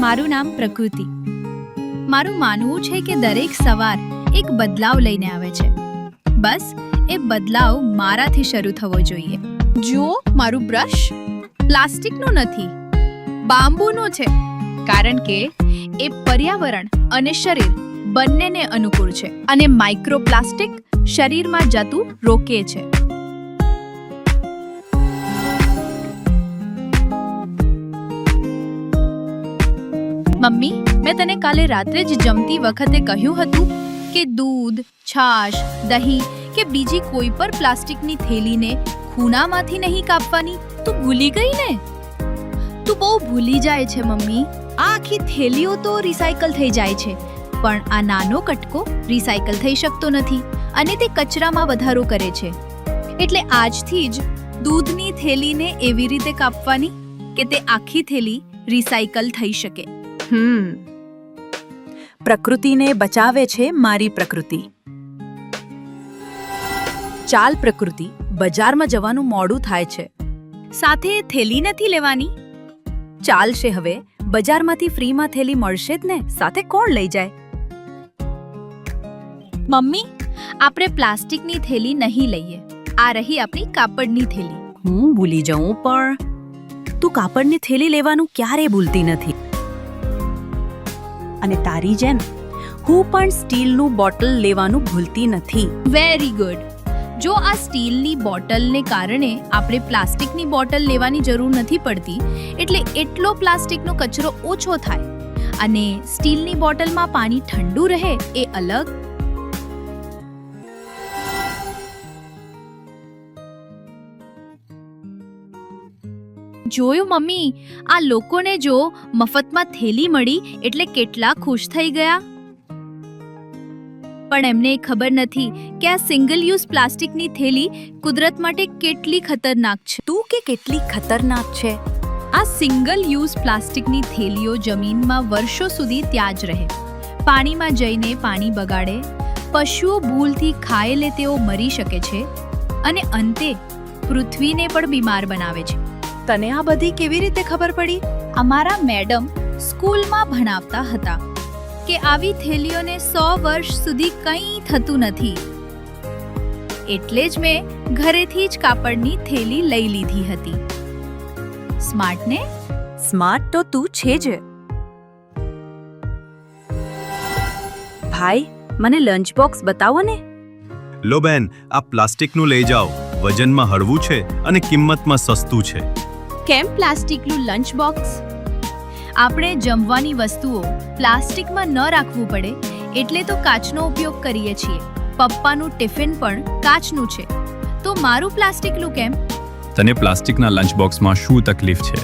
મારું નામ પ્રકૃતિ. મારું માનવું છે કે દરેક સવાર એક બદલાવ લઈને આવે છે. બસ એ બદલાવ મારાથી શરૂ થવો જોઈએ. જુઓ, મારું બ્રશ પ્લાસ્ટિકનું નથી, બાંબુનું છે, કારણ કે એ પર્યાવરણ અને શરીર બંનેને અનુકૂળ છે અને માઇક્રોપ્લાસ્ટિક શરીરમાં જતું રોકે છે. મમ્મી, મેં તને કાલે રાત્રે જ જમતી વખતે કહ્યું હતું કે દૂધ, છાશ, દહીં કે બીજી કોઈ પણ પ્લાસ્ટિકની થેલીને ખૂણામાંથી નહીં કાપવાની. તું ભૂલી ગઈ ને? તું બહુ ભૂલી જાય છે મમ્મી. આ આખી થેલીઓ તો રિસાયકલ થઈ જાય છે, પણ આ નાનો કટકો રિસાયકલ થઈ શકતો નથી અને તે કચરામાં વધારો કરે છે. એટલે આજથી જ દૂધની થેલીને એવી રીતે કાપવાની કે તે આખી થેલી રિસાયકલ થઈ શકે. પ્રકૃતિને બચાવે છે મારી પ્રકૃતિ. ચાલ પ્રકૃતિ, બજારમાં જવાનું મોડું થાય છે. સાથે થેલી નથી લેવાની? ચાલશે હવે, બજારમાંથી ફ્રીમાં થેલી મળશે જ ને, સાથે કોણ લઈ જાય? મમ્મી, આપણે પ્લાસ્ટિકની થેલી નહીં લઈએ. આ રહી આપણી કાપડની થેલી. હું ભૂલી જાઉં, પણ તું કાપડની થેલી લેવાનું ક્યારે ભૂલતી નથી. અને તારી જેમ હું પણ સ્ટીલનું બોટલ લેવાનું ભૂલતી નથી. Very good. જો આ સ્ટીલની બોટલને કારણે આપણે પ્લાસ્ટિકની બોટલ લેવાની જરૂર નથી પડતી, એટલે એટલો પ્લાસ્ટિકનો કચરો ઓછો થાય અને સ્ટીલની બોટલમાં પાણી ઠંડુ રહે એ અલગ. જોયું મમ્મી, આ લોકોને જો મફતમાં થેલી મળી એટલે કેટલા ખુશ થઈ ગયા. પણ એમને ખબર નથી કે આ સિંગલ યુઝ પ્લાસ્ટિકની થેલી કુદરત માટે કેટલી ખતરનાક છે. તું કે કેટલી ખતરનાક છે? આ સિંગલ યુઝ પ્લાસ્ટિકની થેલીઓ જમીનમાં વર્ષો સુધી ત્યાં જ રહે, પાણીમાં જઈને પાણી બગાડે, પશુઓ ભૂલથી ખાઈ લે તેઓ મરી શકે છે અને અંતે પૃથ્વીને પણ બીમાર બનાવે છે. તને આ બધી કેવી રીતે ખબર પડી? અમારા મેડમ સ્કૂલમાં ભણાવતા હતા કે આવી થેલીઓને 100 વર્ષ સુધી કંઈ થતું નથી. એટલે જ મેં ઘરેથી જ કાપડની થેલી લઈ લીધી હતી. સ્માર્ટ ને? સ્માર્ટ તો તું છે જ. ભાઈ, મને લંચ બોક્સ બતાવો ને. લો બેન, આ પ્લાસ્ટિકનું લઈ જાઓ. વજનમાં હળવું છે અને કિંમતમાં સસ્તું છે. કેમ પ્લાસ્ટિકનું લંચ બોક્સ? આપણે જમવાની વસ્તુઓ પ્લાસ્ટિકમાં ન રાખવું પડે એટલે તો કાચનો ઉપયોગ કરીએ છીએ. પપ્પાનું ટિફિન પણ કાચનું છે, તો મારું પ્લાસ્ટિકનું કેમ? તને પ્લાસ્ટિકના લંચ બોક્સમાં શું તકલીફ છે?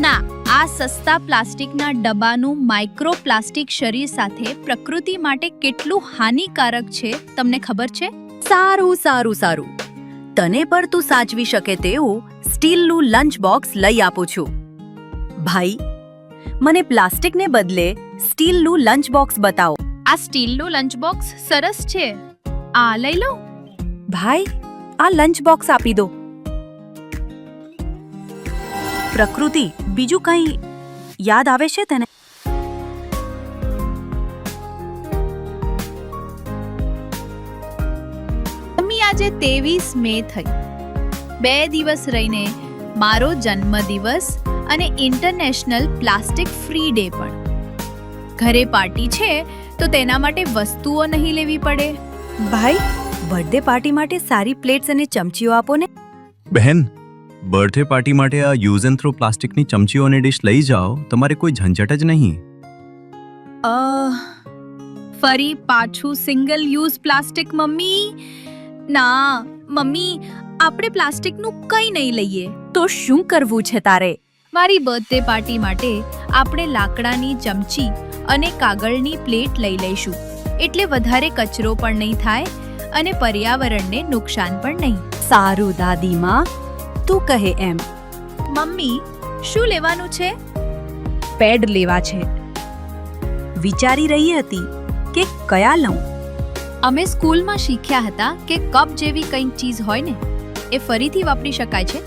ના, આ સસ્તા પ્લાસ્ટિકના ડબ્બાનું માઇક્રોપ્લાસ્ટિક શરીર સાથે પ્રકૃતિ માટે કેટલું હાનિકારક છે તમને ખબર છે? સારું સારું સારું, તને પર તું સાચવી શકે તેવું સ્ટીલનું લંચ બોક્સ લઈ આપું છું. ભાઈ, મને પ્લાસ્ટિકને બદલે સ્ટીલનું લંચ બોક્સ બતાવો. આ સ્ટીલનું લંચ બોક્સ સરસ છે, આ લઈ લો. ભાઈ, આ લંચ બોક્સ આપી દો. પ્રકૃતિ, બીજું કંઈ યાદ આવે છે તને? મમ્મી, આજે 23 મે થઈ. 2 દિવસ રહીને મારો જન્મદિવસ અને ઇન્ટરનેશનલ પ્લાસ્ટિક ફ્રી ડે પણ. ઘરે પાર્ટી છે તો તેના માટે વસ્તુઓ નહીં લેવી પડે. ભાઈ, બર્થડે પાર્ટી માટે સારી પ્લેટ્સ અને ચમચીઓ આપો ને. બહેન, બર્થડે પાર્ટી માટે આ યુઝ એન્ડ થ્રો પ્લાસ્ટિકની ચમચીઓ અને ડીશ લઈ જાઓ. તમારે કોઈ ઝંઝટ જ નહીં. ફરી પાછું સિંગલ યુઝ પ્લાસ્ટિક મમ્મી? ના મમ્મી, આપણે પ્લાસ્ટિકનું કંઈ નહીં લઈએ. તો શું કરવું છે તારે? મારી બર્થડે પાર્ટી માટે આપણે લાકડાની ચમચી અને કાગળની પ્લેટ લઈ લઈશું, એટલે વધારે કચરો પણ નહીં થાય અને પર્યાવરણને નુકસાન પણ નહીં. સારું દાદીમાં, તું કહે એમ. મમ્મી, શું લેવાનું છે? પેડ લેવા છે. વિચારી રહી હતી કે કયા લઉં. અમે સ્કૂલમાં શીખ્યા હતા કે કપ જેવી કંઈક ચીજ હોય ને, એ ફરીથી વાપરી શકાય છે,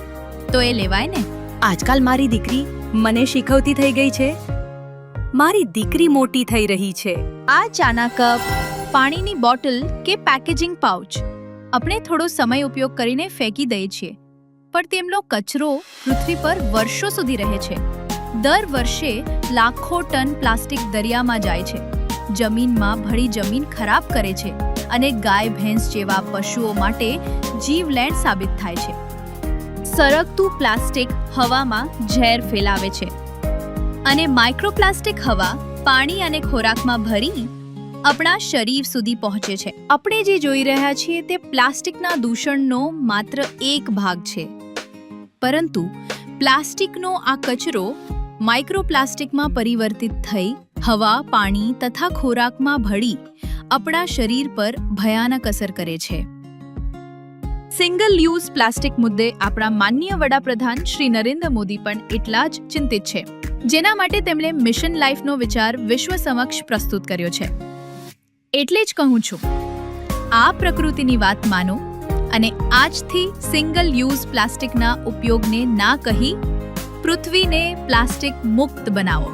તો એ લેવાય ને. આજકાલ મારી દીકરી મને શીખવતી થઈ ગઈ છે. મારી દીકરી મોટી થઈ રહી છે. આ ચાના કપ, પાણીની બોટલ કે પેકેજિંગ પાઉચ આપણે થોડો સમય ઉપયોગ કરીને ફેંકી દઈએ છીએ, પણ તેમનો કચરો પૃથ્વી પર વર્ષો સુધી રહે છે. દર વર્ષે લાખો ટન પ્લાસ્ટિક દરિયામાં જાય છે, જમીનમાં ભળી જમીન ખરાબ કરે છે અને ગાય ભેંસ જેવા પશુઓ માટે જીવલેણ સાબિત થાય છે. સરકતું પ્લાસ્ટિક હવામાં ઝેર ફેલાવે છે અને માઇક્રોપ્લાસ્ટિક હવા, પાણી અને ખોરાકમાં ભરી આપણા શરીર સુધી પહોંચે છે. આપણે જે જોઈ રહ્યા છીએ તે પ્લાસ્ટિકના દૂષણનો માત્ર એક ભાગ છે, પરંતુ પ્લાસ્ટિકનો આ કચરો માઇક્રોપ્લાસ્ટિકમાં પરિવર્તિત થઈ હવા, પાણી તથા ખોરાકમાં ભળી આપણા શરીર પર ભયાનક અસર કરે છે. સિંગલ યુઝ પ્લાસ્ટિક મુદ્દે આપણા માનનીય વડાપ્રધાન શ્રી નરેન્દ્ર મોદી પણ એટલા જ ચિંતિત છે, જેના માટે તેમણે મિશન લાઈફનો વિચાર વિશ્વ સમક્ષ પ્રસ્તુત કર્યો છે. એટલે જ કહું છું, આ પ્રકૃતિની વાત માનો અને આજથી સિંગલ યુઝ પ્લાસ્ટિકના ઉપયોગને ના કહી પૃથ્વીને પ્લાસ્ટિક મુક્ત બનાવો.